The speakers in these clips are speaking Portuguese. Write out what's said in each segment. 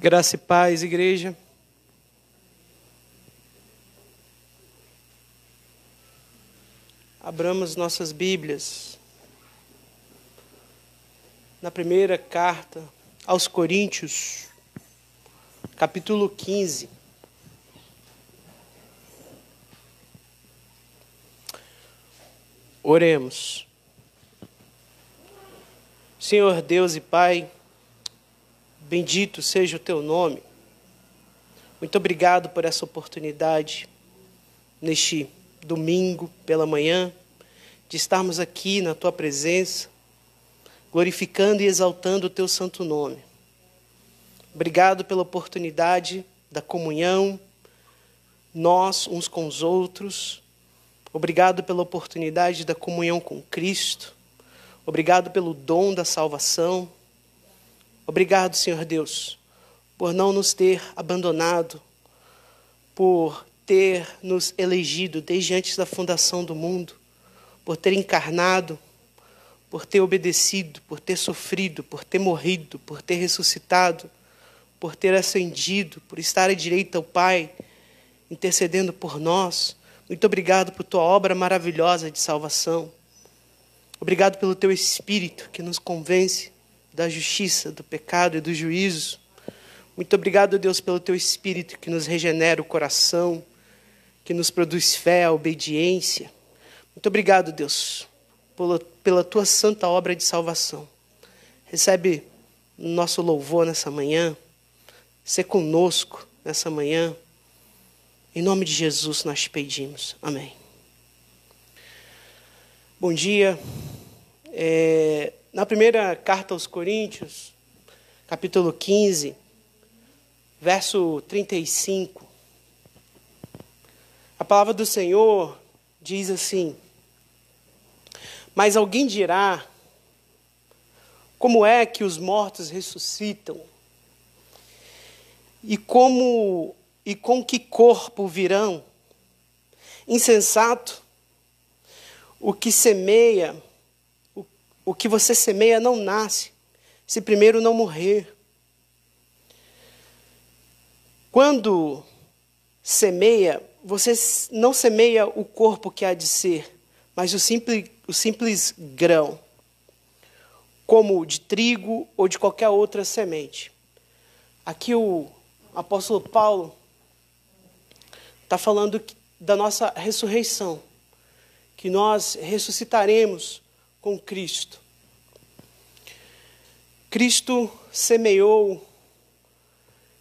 Graça e paz, igreja. Abramos nossas Bíblias na primeira carta aos Coríntios, capítulo 15. Oremos. Senhor Deus e Pai, bendito seja o teu nome. Muito obrigado por essa oportunidade, neste domingo pela manhã, de estarmos aqui na tua presença, glorificando e exaltando o teu santo nome. Obrigado pela oportunidade da comunhão, nós uns com os outros. Obrigado pela oportunidade da comunhão com Cristo. Obrigado pelo dom da salvação. Obrigado, Senhor Deus, por não nos ter abandonado, por ter nos elegido desde antes da fundação do mundo, por ter encarnado, por ter obedecido, por ter sofrido, por ter morrido, por ter ressuscitado, por ter ascendido, por estar à direita do Pai, intercedendo por nós. Muito obrigado por tua obra maravilhosa de salvação. Obrigado pelo teu Espírito que nos convence da justiça, do pecado e do juízo. Muito obrigado, Deus, pelo teu Espírito que nos regenera o coração, que nos produz fé, obediência. Muito obrigado, Deus, pela tua santa obra de salvação. Recebe nosso louvor nessa manhã. Sê conosco nessa manhã. Em nome de Jesus nós te pedimos. Amém. Bom dia. Na primeira carta aos Coríntios, capítulo 15, verso 35, a palavra do Senhor diz assim: mas alguém dirá, como é que os mortos ressuscitam? E com que corpo virão? Insensato, o que você semeia não nasce, se primeiro não morrer. Quando semeia, você não semeia o corpo que há de ser, mas o simples grão, como de trigo ou de qualquer outra semente. Aqui o apóstolo Paulo está falando da nossa ressurreição, que nós ressuscitaremos com Cristo. Cristo semeou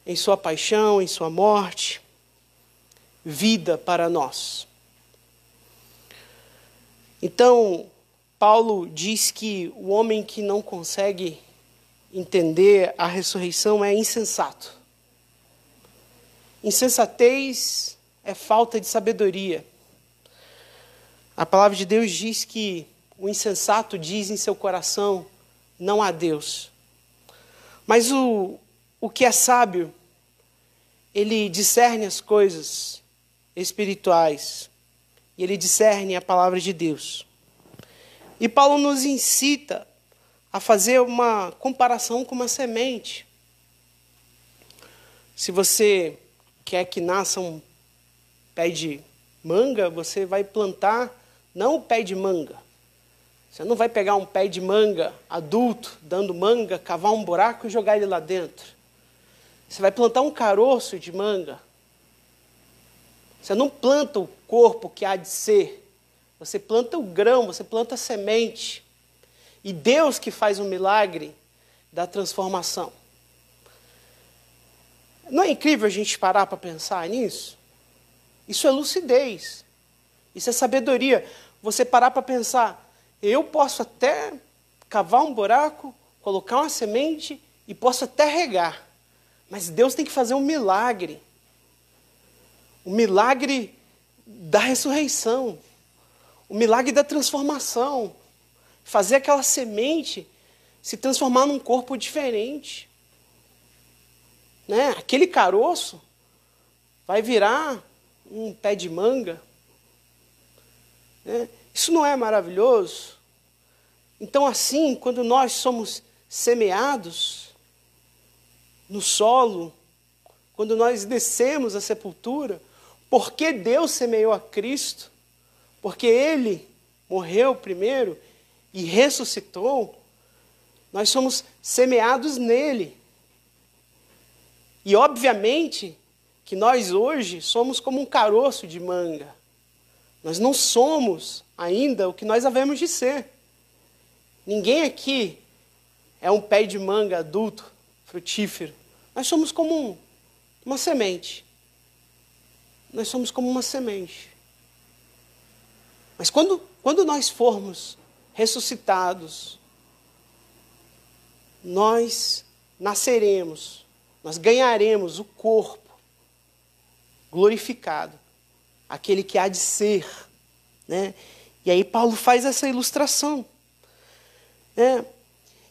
em sua paixão, em sua morte, vida para nós. Então, Paulo diz que o homem que não consegue entender a ressurreição é insensato. Insensatez é falta de sabedoria. A palavra de Deus diz que o insensato diz em seu coração, não há Deus. Mas o que é sábio, ele discerne as coisas espirituais. E ele discerne a palavra de Deus. E Paulo nos incita a fazer uma comparação com uma semente. Se você quer que nasça um pé de manga, você vai plantar não o pé de manga. Você não vai pegar um pé de manga adulto, dando manga, cavar um buraco e jogar ele lá dentro. Você vai plantar um caroço de manga. Você não planta o corpo que há de ser. Você planta o grão, você planta a semente. E Deus que faz o milagre da transformação. Não é incrível a gente parar para pensar nisso? Isso é lucidez. Isso é sabedoria. Você parar para pensar, eu posso até cavar um buraco, colocar uma semente e posso até regar. Mas Deus tem que fazer um milagre. O milagre da ressurreição. O milagre da transformação. Fazer aquela semente se transformar num corpo diferente. Né? Aquele caroço vai virar um pé de manga. Né? Isso não é maravilhoso? Então, assim, quando nós somos semeados, no solo, quando nós descemos à sepultura, porque Deus semeou a Cristo, porque Ele morreu primeiro e ressuscitou, nós somos semeados nele. E obviamente que nós hoje somos como um caroço de manga. Nós não somos ainda o que nós havemos de ser. Ninguém aqui é um pé de manga adulto, frutífero. Nós somos como uma semente. Nós somos como uma semente. Mas quando nós formos ressuscitados, nós nasceremos, nós ganharemos o corpo glorificado, aquele que há de ser, né? E aí Paulo faz essa ilustração, né?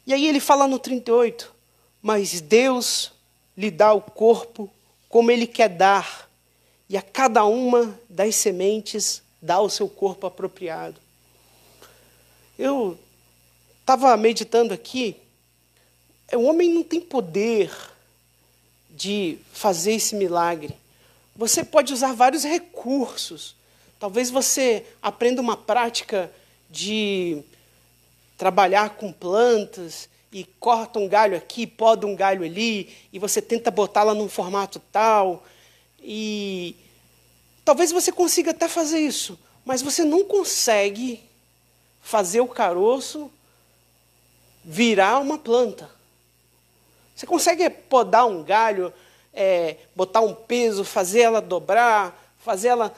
E aí ele fala no 38, mas Deus lhe dá o corpo como Ele quer dar, e a cada uma das sementes dá o seu corpo apropriado. Eu estava meditando aqui, o homem não tem poder de fazer esse milagre. Você pode usar vários recursos. Talvez você aprenda uma prática de trabalhar com plantas e corta um galho aqui, poda um galho ali, e você tenta botá-la num formato tal. E talvez você consiga até fazer isso, mas você não consegue fazer o caroço virar uma planta. Você consegue podar um galho, botar um peso, fazer ela dobrar, fazer ela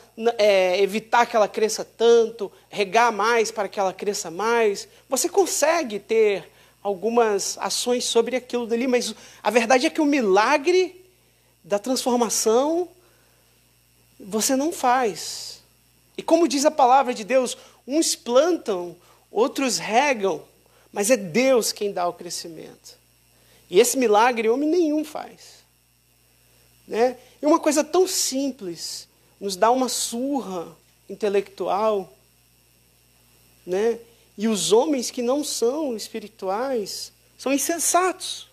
evitar que ela cresça tanto, regar mais para que ela cresça mais. Você consegue ter algumas ações sobre aquilo dali, mas a verdade é que o milagre da transformação você não faz. E como diz a palavra de Deus, uns plantam, outros regam, mas é Deus quem dá o crescimento. E esse milagre homem nenhum faz, né? E uma coisa tão simples nos dá uma surra intelectual, né? E os homens que não são espirituais são insensatos.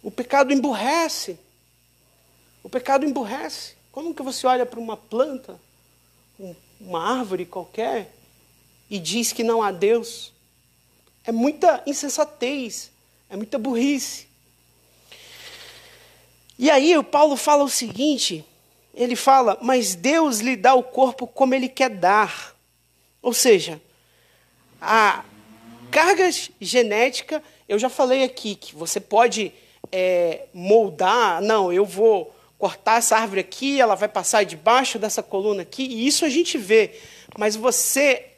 O pecado emburrece. O pecado emburrece. Como que você olha para uma planta, uma árvore qualquer, e diz que não há Deus? É muita insensatez, é muita burrice. E aí o Paulo fala o seguinte, ele fala, mas Deus lhe dá o corpo como Ele quer dar. Ou seja, a carga genética, eu já falei aqui, que você pode moldar, não, eu vou cortar essa árvore aqui, ela vai passar debaixo dessa coluna aqui, e isso a gente vê. Mas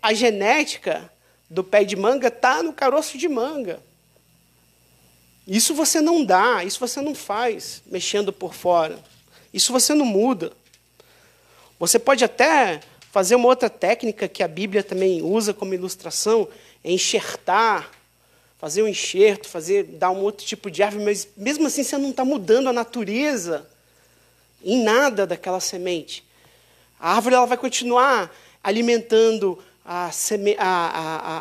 a genética do pé de manga está no caroço de manga. Isso você não dá, isso você não faz mexendo por fora. Isso você não muda. Você pode até fazer uma outra técnica que a Bíblia também usa como ilustração, é enxertar, fazer um enxerto, dar um outro tipo de árvore, mas mesmo assim você não está mudando a natureza em nada daquela semente. A árvore ela vai continuar alimentando a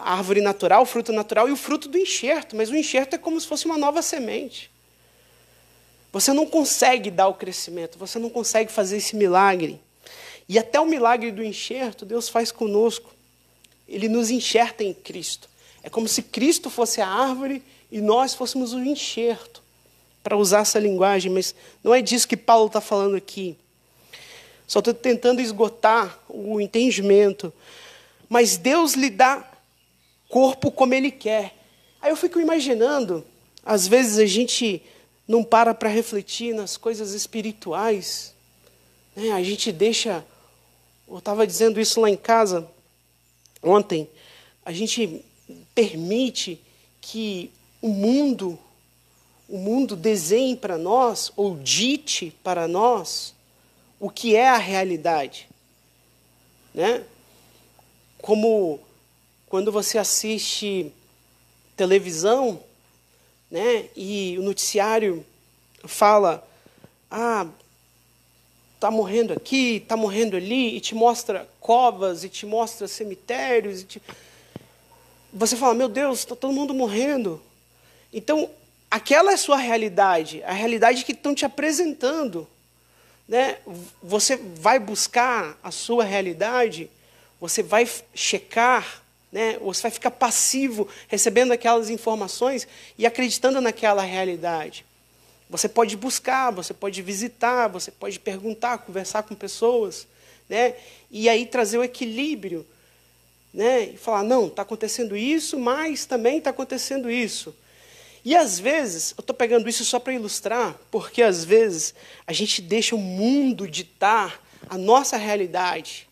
árvore natural, o fruto natural e o fruto do enxerto, mas o enxerto é como se fosse uma nova semente. Você não consegue dar o crescimento, você não consegue fazer esse milagre. E até o milagre do enxerto, Deus faz conosco. Ele nos enxerta em Cristo. É como se Cristo fosse a árvore e nós fôssemos o enxerto, para usar essa linguagem, mas não é disso que Paulo está falando aqui. Só estou tentando esgotar o entendimento. Mas Deus lhe dá corpo como Ele quer. Aí eu fico imaginando, às vezes a gente não para refletir nas coisas espirituais, né? A gente deixa, eu estava dizendo isso lá em casa ontem, a gente permite que o mundo desenhe para nós, ou dite para nós, o que é a realidade, né? Como quando você assiste televisão, né, e o noticiário fala, está morrendo aqui, está morrendo ali, e te mostra covas, e te mostra cemitérios. Você fala, meu Deus, está todo mundo morrendo. Então, aquela é a sua realidade, a realidade que estão te apresentando, né? Você vai buscar a sua realidade, você vai checar, né? Você vai ficar passivo, recebendo aquelas informações e acreditando naquela realidade. Você pode buscar, você pode visitar, você pode perguntar, conversar com pessoas, né? E aí trazer o equilíbrio, né? E falar, não, está acontecendo isso, mas também está acontecendo isso. E às vezes, eu estou pegando isso só para ilustrar, porque às vezes a gente deixa o mundo ditar a nossa realidade.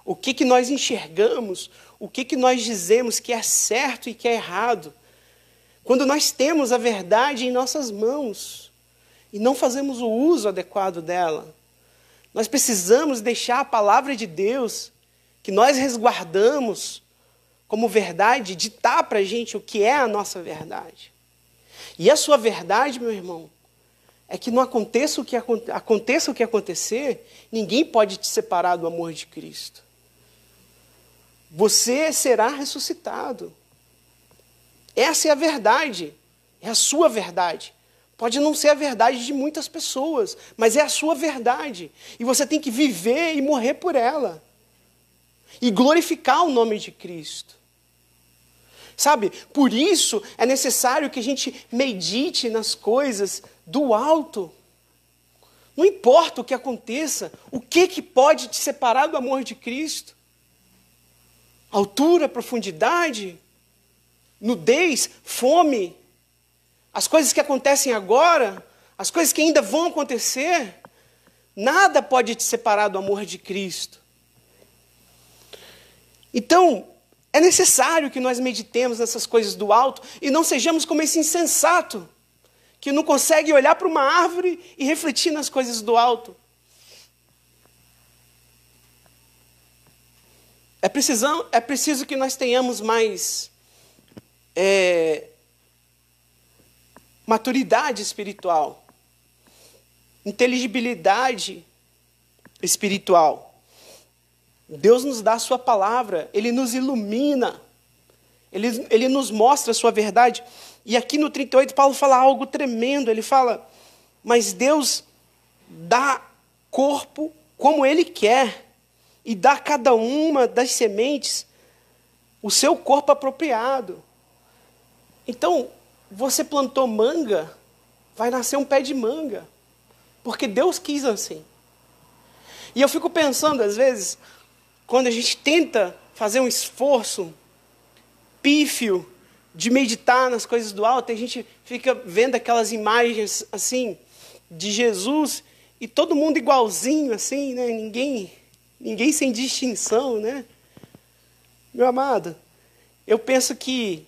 O que nós enxergamos, o que nós dizemos que é certo e que é errado. Quando nós temos a verdade em nossas mãos e não fazemos o uso adequado dela. Nós precisamos deixar a palavra de Deus, que nós resguardamos como verdade, ditar para a gente o que é a nossa verdade. E a sua verdade, meu irmão, é que não aconteça o que acontecer, ninguém pode te separar do amor de Cristo. Você será ressuscitado. Essa é a verdade, é a sua verdade. Pode não ser a verdade de muitas pessoas, mas é a sua verdade. E você tem que viver e morrer por ela. E glorificar o nome de Cristo. Sabe, por isso é necessário que a gente medite nas coisas do alto. Não importa o que aconteça, o que pode te separar do amor de Cristo? Altura, profundidade, nudez, fome, as coisas que acontecem agora, as coisas que ainda vão acontecer, nada pode te separar do amor de Cristo. Então, é necessário que nós meditemos nessas coisas do alto e não sejamos como esse insensato, que não consegue olhar para uma árvore e refletir nas coisas do alto. É preciso que nós tenhamos mais maturidade espiritual, inteligibilidade espiritual. Deus nos dá a sua palavra, Ele nos ilumina, Ele nos mostra a sua verdade. E aqui no 38 Paulo fala algo tremendo, ele fala, mas Deus dá corpo como Ele quer, e dá a cada uma das sementes o seu corpo apropriado. Então, você plantou manga, vai nascer um pé de manga, porque Deus quis assim. E eu fico pensando, às vezes, quando a gente tenta fazer um esforço pífio de meditar nas coisas do alto, a gente fica vendo aquelas imagens assim de Jesus e todo mundo igualzinho assim, né? Ninguém sem distinção, né? Meu amado, eu penso que,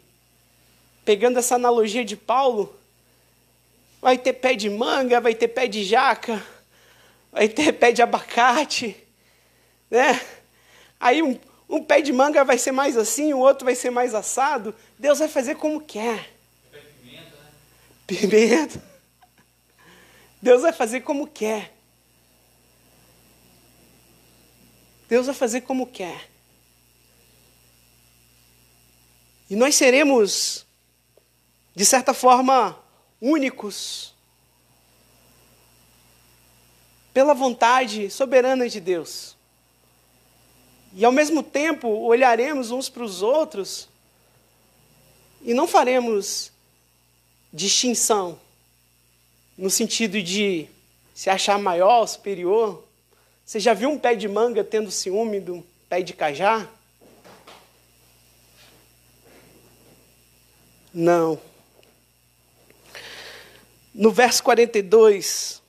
pegando essa analogia de Paulo, vai ter pé de manga, vai ter pé de jaca, vai ter pé de abacate, né? Aí um pé de manga vai ser mais assim, o outro vai ser mais assado. Deus vai fazer como quer. Pimenta, né? Pimenta. Deus vai fazer como quer. Deus vai fazer como quer. E nós seremos, de certa forma, únicos pela vontade soberana de Deus. E, ao mesmo tempo, olharemos uns para os outros e não faremos distinção no sentido de se achar maior, superior. Você já viu um pé de manga tendo ciúme do pé de cajá? Não. No verso 42,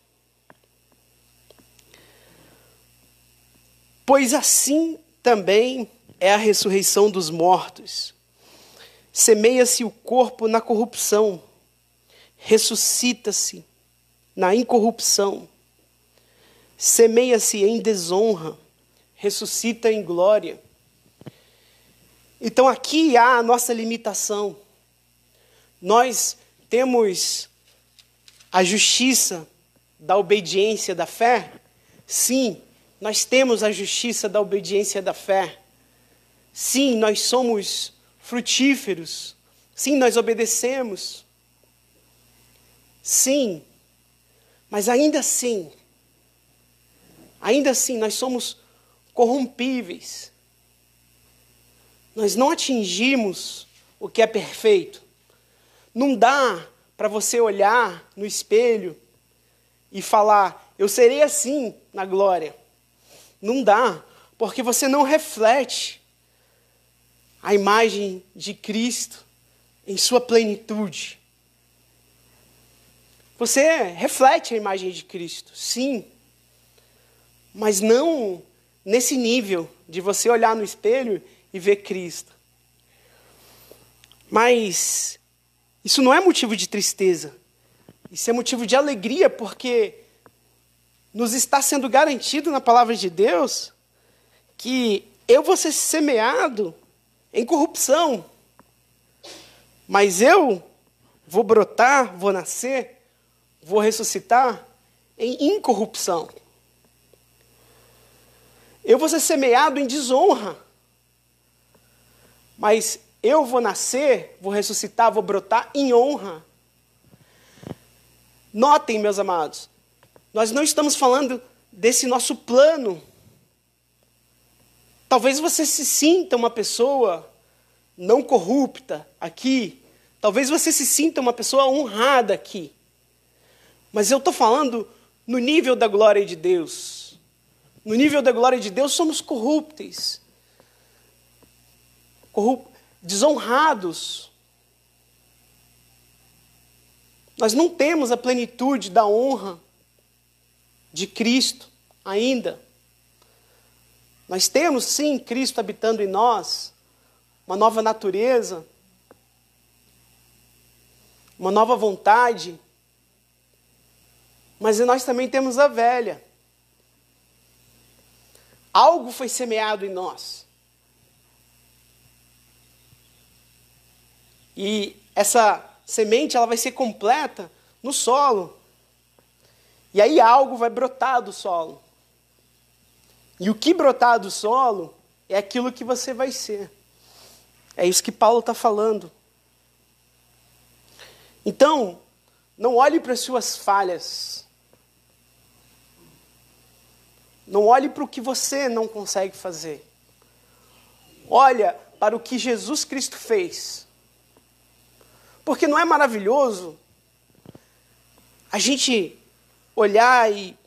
pois assim também é a ressurreição dos mortos. Semeia-se o corpo na corrupção, ressuscita-se na incorrupção. Semeia-se em desonra, ressuscita em glória. Então aqui há a nossa limitação. Nós temos a justiça da obediência da fé? Sim, nós temos a justiça da obediência da fé. Sim, nós somos frutíferos. Sim, nós obedecemos. Sim, mas ainda assim nós somos corrompíveis. Nós não atingimos o que é perfeito. Não dá para você olhar no espelho e falar, eu serei assim na glória. Não dá, porque você não reflete a imagem de Cristo em sua plenitude. Você reflete a imagem de Cristo, sim, mas não nesse nível de você olhar no espelho e ver Cristo. Mas isso não é motivo de tristeza. Isso é motivo de alegria, porque nos está sendo garantido na palavra de Deus que eu vou ser semeado em corrupção, mas eu vou brotar, vou nascer, vou ressuscitar em incorrupção. Eu vou ser semeado em desonra, mas eu vou nascer, vou ressuscitar, vou brotar em honra. Notem, meus amados, nós não estamos falando desse nosso plano. Talvez você se sinta uma pessoa não corrupta aqui. Talvez você se sinta uma pessoa honrada aqui. Mas eu estou falando no nível da glória de Deus. No nível da glória de Deus somos corruptos. Desonrados. Nós não temos a plenitude da honra de Cristo ainda. Nós temos, sim, Cristo habitando em nós, uma nova natureza, uma nova vontade, mas nós também temos a velha. Algo foi semeado em nós. E essa semente ela vai ser completa no solo. E aí algo vai brotar do solo. E o que brotar do solo é aquilo que você vai ser. É isso que Paulo está falando. Então, não olhe para as suas falhas. Não olhe para o que você não consegue fazer. Olha para o que Jesus Cristo fez. Porque não é maravilhoso a gente olhar e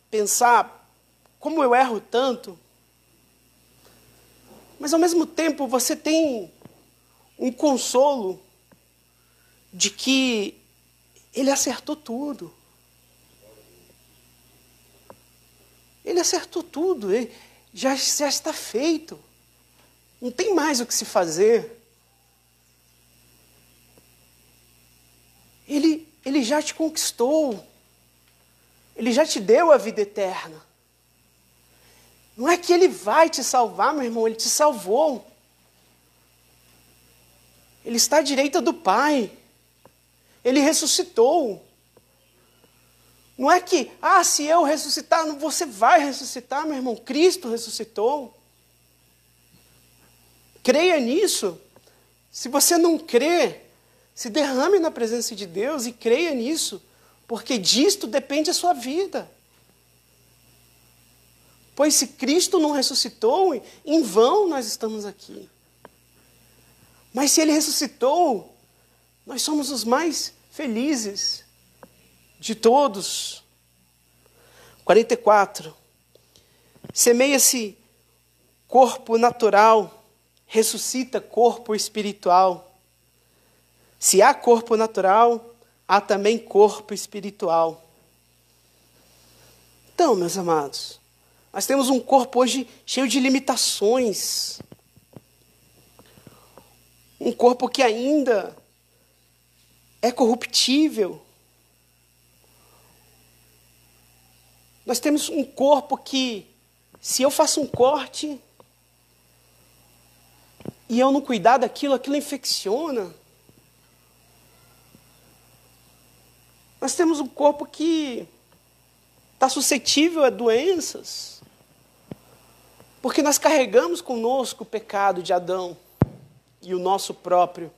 pensar como eu erro tanto, mas ao mesmo tempo você tem um consolo de que ele acertou tudo. Ele acertou tudo, já está feito. Não tem mais o que se fazer. Ele já te conquistou. Ele já te deu a vida eterna. Não é que ele vai te salvar, meu irmão, ele te salvou. Ele está à direita do Pai. Ele ressuscitou. Não é que, se eu ressuscitar, você vai ressuscitar, meu irmão. Cristo ressuscitou. Creia nisso. Se você não crê, se derrame na presença de Deus e creia nisso, porque disto depende a sua vida. Pois se Cristo não ressuscitou, em vão nós estamos aqui. Mas se Ele ressuscitou, nós somos os mais felizes de todos. 44. Semeia-se corpo natural, ressuscita corpo espiritual. Se há corpo natural, há também corpo espiritual. Então, meus amados, nós temos um corpo hoje cheio de limitações. Um corpo que ainda é corruptível. Nós temos um corpo que, se eu faço um corte e eu não cuidar daquilo, aquilo infecciona. Nós temos um corpo que está suscetível a doenças, porque nós carregamos conosco o pecado de Adão e o nosso próprio.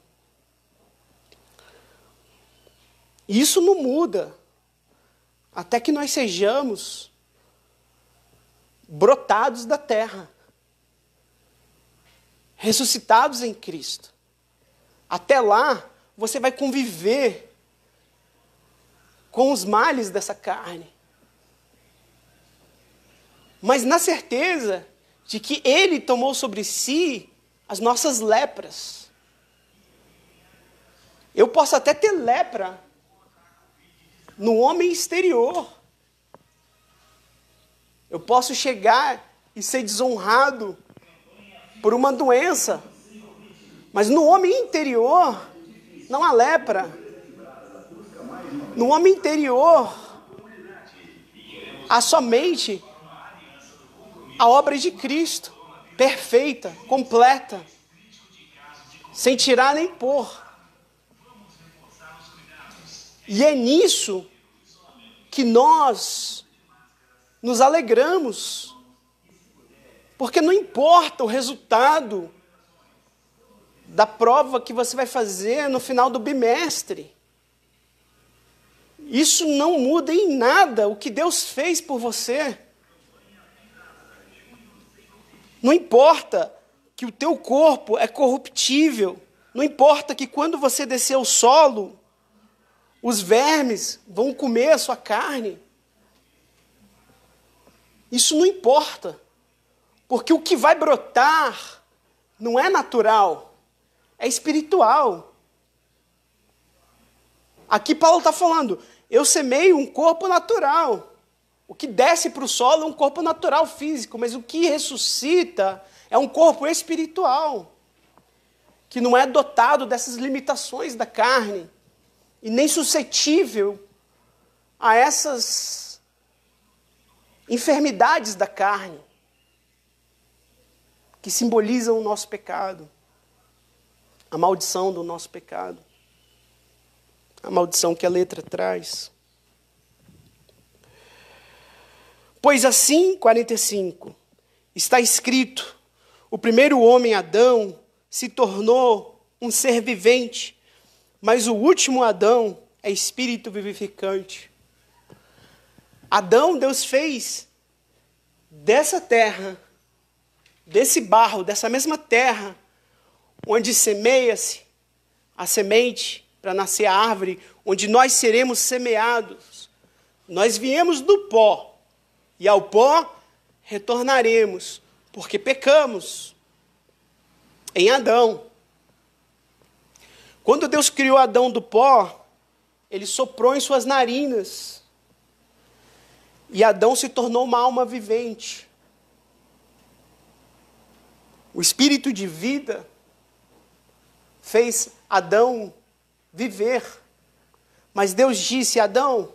E isso não muda até que nós sejamos brotados da terra, ressuscitados em Cristo. Até lá, você vai conviver com os males dessa carne, mas na certeza de que Ele tomou sobre si as nossas lepras. Eu posso até ter lepra no homem exterior. Eu posso chegar e ser desonrado por uma doença, mas no homem interior não há lepra. No homem interior há somente a obra de Cristo, perfeita, completa, sem tirar nem pôr. E é nisso que nós nos alegramos, porque não importa o resultado da prova que você vai fazer no final do bimestre. Isso não muda em nada o que Deus fez por você. Não importa que o teu corpo é corruptível. Não importa que quando você descer ao solo, os vermes vão comer a sua carne. Isso não importa. Porque o que vai brotar não é natural, é espiritual. Aqui Paulo está falando, eu semeio um corpo natural. O que desce para o solo é um corpo natural físico, mas o que ressuscita é um corpo espiritual, que não é dotado dessas limitações da carne, e nem suscetível a essas enfermidades da carne, que simbolizam o nosso pecado, a maldição do nosso pecado, a maldição que a letra traz. Pois assim, 45, está escrito, o primeiro homem, Adão, se tornou um ser vivente, mas o último Adão é espírito vivificante. Adão, Deus fez dessa terra, desse barro, dessa mesma terra, onde semeia-se a semente para nascer a árvore, onde nós seremos semeados. Nós viemos do pó, e ao pó retornaremos, porque pecamos em Adão. Quando Deus criou Adão do pó, Ele soprou em suas narinas, e Adão se tornou uma alma vivente. O espírito de vida fez Adão viver. Mas Deus disse, Adão,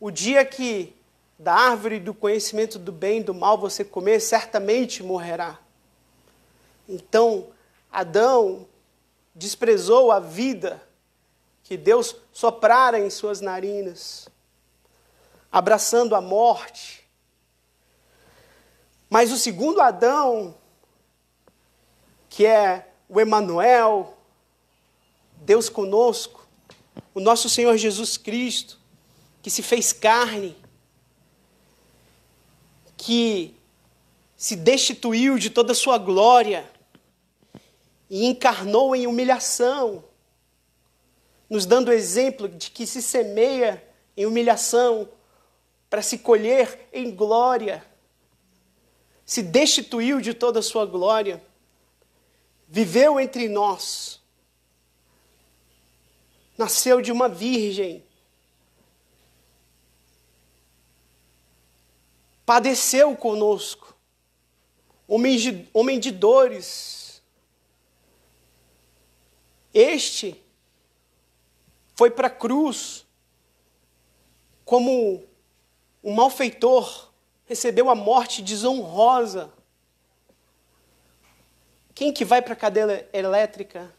o dia que da árvore do conhecimento do bem e do mal você comer, certamente morrerá. Então, Adão desprezou a vida que Deus soprara em suas narinas, abraçando a morte. Mas o segundo Adão, que é o Emanuel, Deus conosco, o nosso Senhor Jesus Cristo, que se fez carne, que se destituiu de toda a sua glória e encarnou em humilhação, nos dando o exemplo de que se semeia em humilhação para se colher em glória. Se destituiu de toda a sua glória, viveu entre nós, nasceu de uma virgem, padeceu conosco, homem de dores. Este foi para a cruz como um malfeitor, recebeu a morte desonrosa. Quem que vai para a cadeira elétrica,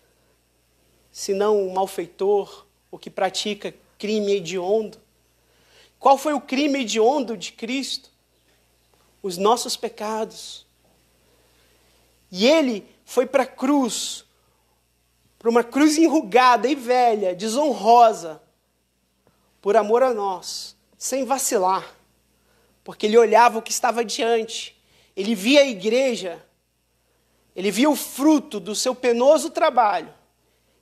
senão um malfeitor, o que pratica crime hediondo? Qual foi o crime hediondo de Cristo? Os nossos pecados. E Ele foi para a cruz, para uma cruz enrugada e velha, desonrosa, por amor a nós, sem vacilar, porque ele olhava o que estava diante, ele via a igreja, ele via o fruto do seu penoso trabalho,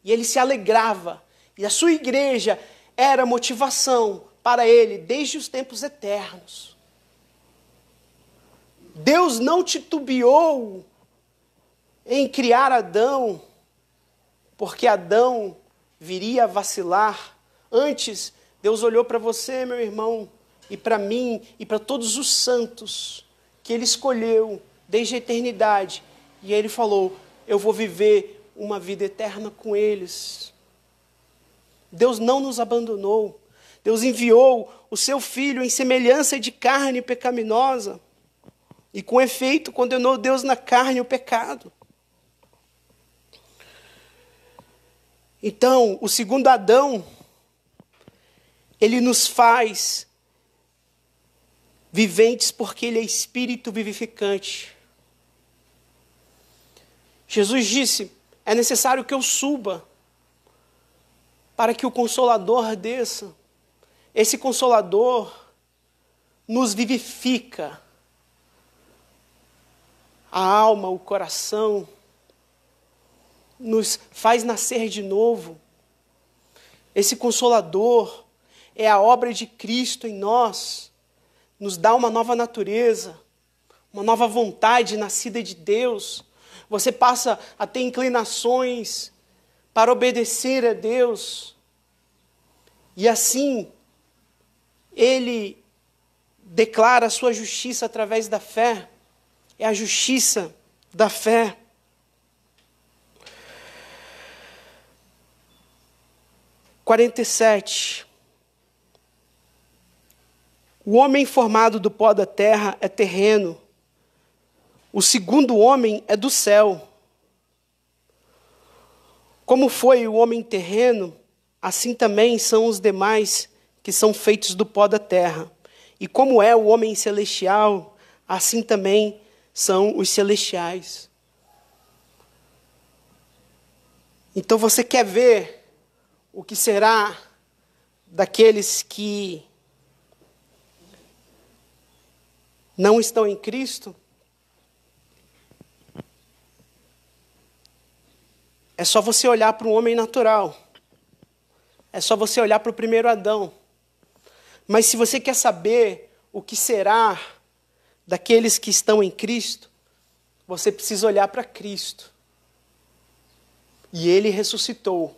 e ele se alegrava, e a sua igreja era motivação para ele desde os tempos eternos. Deus não titubeou em criar Adão, porque Adão viria a vacilar. Antes, Deus olhou para você, meu irmão, e para mim, e para todos os santos que Ele escolheu desde a eternidade. E Ele falou, eu vou viver uma vida eterna com eles. Deus não nos abandonou. Deus enviou o seu Filho em semelhança de carne pecaminosa. E com efeito condenou Deus na carne o pecado. Então, o segundo Adão, ele nos faz viventes porque ele é espírito vivificante. Jesus disse, é necessário que eu suba para que o Consolador desça. Esse Consolador nos vivifica a alma, o coração, nos faz nascer de novo. Esse Consolador é a obra de Cristo em nós, nos dá uma nova natureza, uma nova vontade nascida de Deus. Você passa a ter inclinações para obedecer a Deus. E assim, Ele declara a sua justiça através da fé. É a justiça da fé. (47) O homem formado do pó da terra é terreno. O segundo homem é do céu. Como foi o homem terreno, assim também são os demais que são feitos do pó da terra. E como é o homem celestial, assim também são os celestiais. Então você quer ver o que será daqueles que não estão em Cristo? É só você olhar para um homem natural. É só você olhar para o primeiro Adão. Mas se você quer saber o que será daqueles que estão em Cristo, você precisa olhar para Cristo. E Ele ressuscitou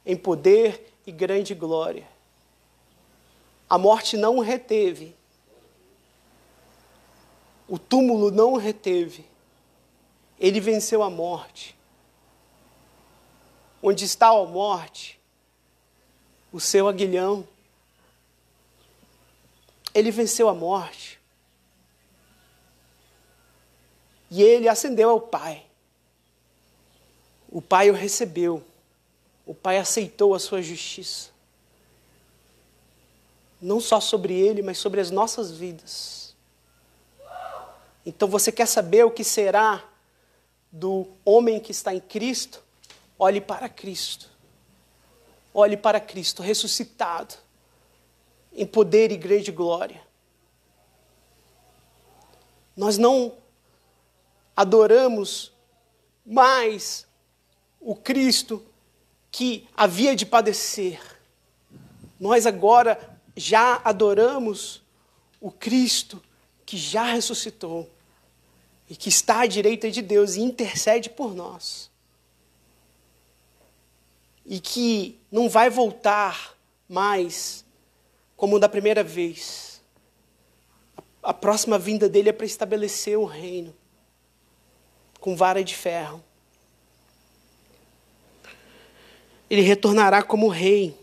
em poder e grande glória. A morte não o reteve. O túmulo não o reteve. Ele venceu a morte. Onde está a morte? O seu aguilhão. Ele venceu a morte. E ele ascendeu ao Pai. O Pai o recebeu. O Pai aceitou a sua justiça. Não só sobre ele, mas sobre as nossas vidas. Então você quer saber o que será do homem que está em Cristo? Olhe para Cristo. Olhe para Cristo ressuscitado em poder e grande glória. Nós não adoramos mais o Cristo que havia de padecer. Nós agora já adoramos o Cristo que já ressuscitou e que está à direita de Deus e intercede por nós. E que não vai voltar mais como da primeira vez. A próxima vinda dele é para estabelecer o reino com vara de ferro. Ele retornará como rei.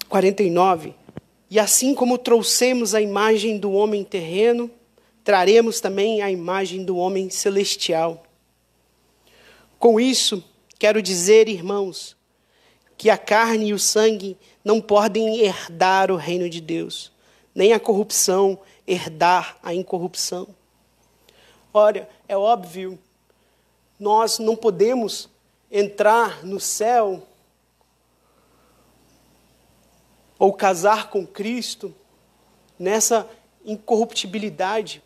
49. E assim como trouxemos a imagem do homem terreno, traremos também a imagem do homem celestial. Com isso, quero dizer, irmãos, que a carne e o sangue não podem herdar o reino de Deus, nem a corrupção herdar a incorrupção. Ora, é óbvio, nós não podemos entrar no céu ou casar com Cristo, nessa incorruptibilidade,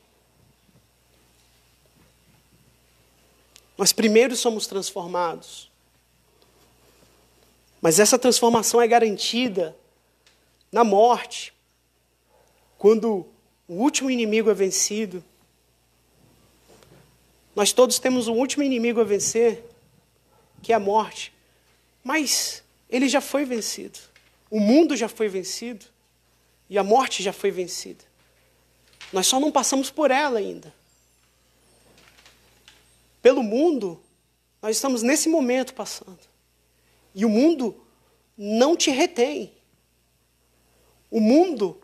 nós primeiro somos transformados. Mas essa transformação é garantida na morte, quando o último inimigo é vencido. Nós todos temos um último inimigo a vencer, que é a morte. Mas ele já foi vencido. O mundo já foi vencido. E a morte já foi vencida. Nós só não passamos por ela ainda. Pelo mundo, nós estamos nesse momento passando. E o mundo não te retém. O mundo,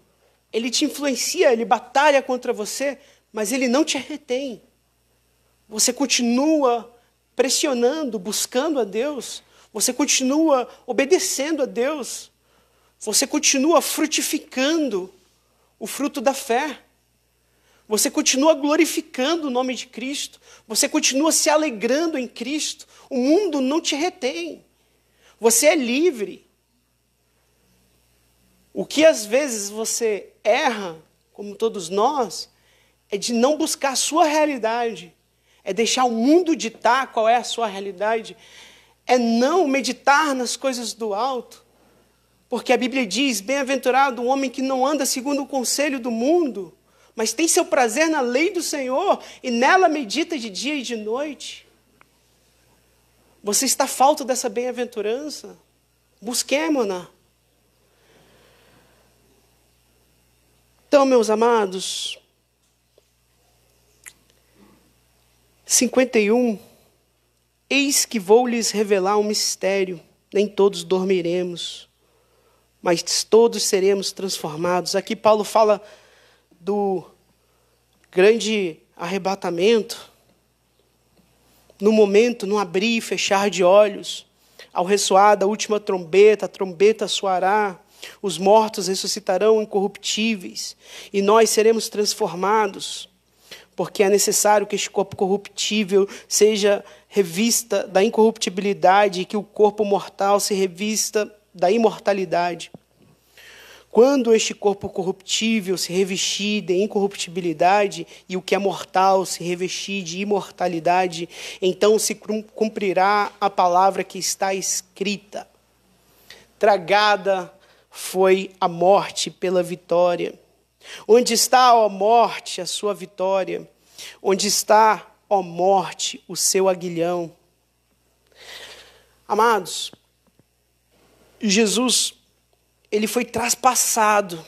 ele te influencia, ele batalha contra você, mas ele não te retém. Você continua pressionando, buscando a Deus. Você continua obedecendo a Deus. Você continua frutificando o fruto da fé. Você continua glorificando o nome de Cristo. Você continua se alegrando em Cristo. O mundo não te retém. Você é livre. O que às vezes você erra, como todos nós, é de não buscar a sua realidade. É deixar o mundo ditar qual é a sua realidade. É não meditar nas coisas do alto. Porque a Bíblia diz, bem-aventurado o homem que não anda segundo o conselho do mundo, mas tem seu prazer na lei do Senhor e nela medita de dia e de noite. Você está falto dessa bem-aventurança? Busquemo-na. Então, meus amados, 51, eis que vou lhes revelar um mistério, nem todos dormiremos, mas todos seremos transformados. Aqui Paulo fala do grande arrebatamento, no momento, no abrir e fechar de olhos, ao ressoar da última trombeta, a trombeta soará, os mortos ressuscitarão incorruptíveis, e nós seremos transformados, porque é necessário que este corpo corruptível seja revista da incorruptibilidade, e que o corpo mortal se revista da imortalidade. Quando este corpo corruptível se revestir de incorruptibilidade e o que é mortal se revestir de imortalidade, então se cumprirá a palavra que está escrita. Tragada foi a morte pela vitória. Onde está, ó morte, a sua vitória? Onde está, ó morte, o seu aguilhão? Amados, Jesus, ele foi traspassado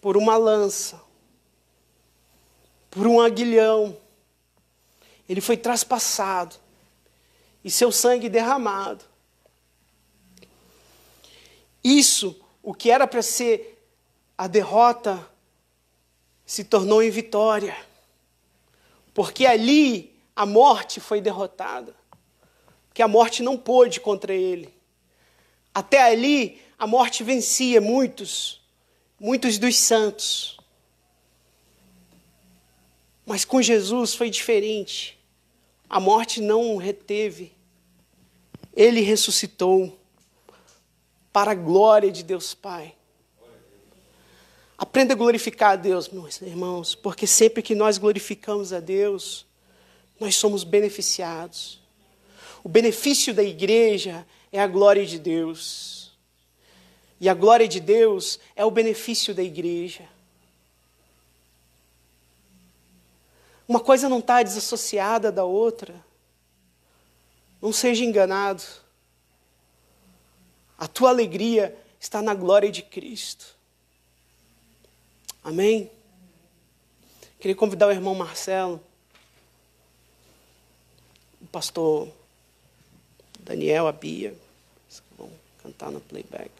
por uma lança, por um aguilhão. Ele foi traspassado e seu sangue derramado. Isso, o que era para ser a derrota, se tornou em vitória. Porque ali a morte foi derrotada. Porque a morte não pôde contra ele. Até ali a morte vencia muitos dos santos. Mas com Jesus foi diferente. A morte não o reteve. Ele ressuscitou para a glória de Deus Pai. Aprenda a glorificar a Deus, meus irmãos, porque sempre que nós glorificamos a Deus, nós somos beneficiados. O benefício da igreja é a glória de Deus. E a glória de Deus é o benefício da igreja. Uma coisa não está desassociada da outra. Não seja enganado. A tua alegria está na glória de Cristo. Amém? Queria convidar o irmão Marcelo, o pastor Daniel, a Bia, vão cantar no playback.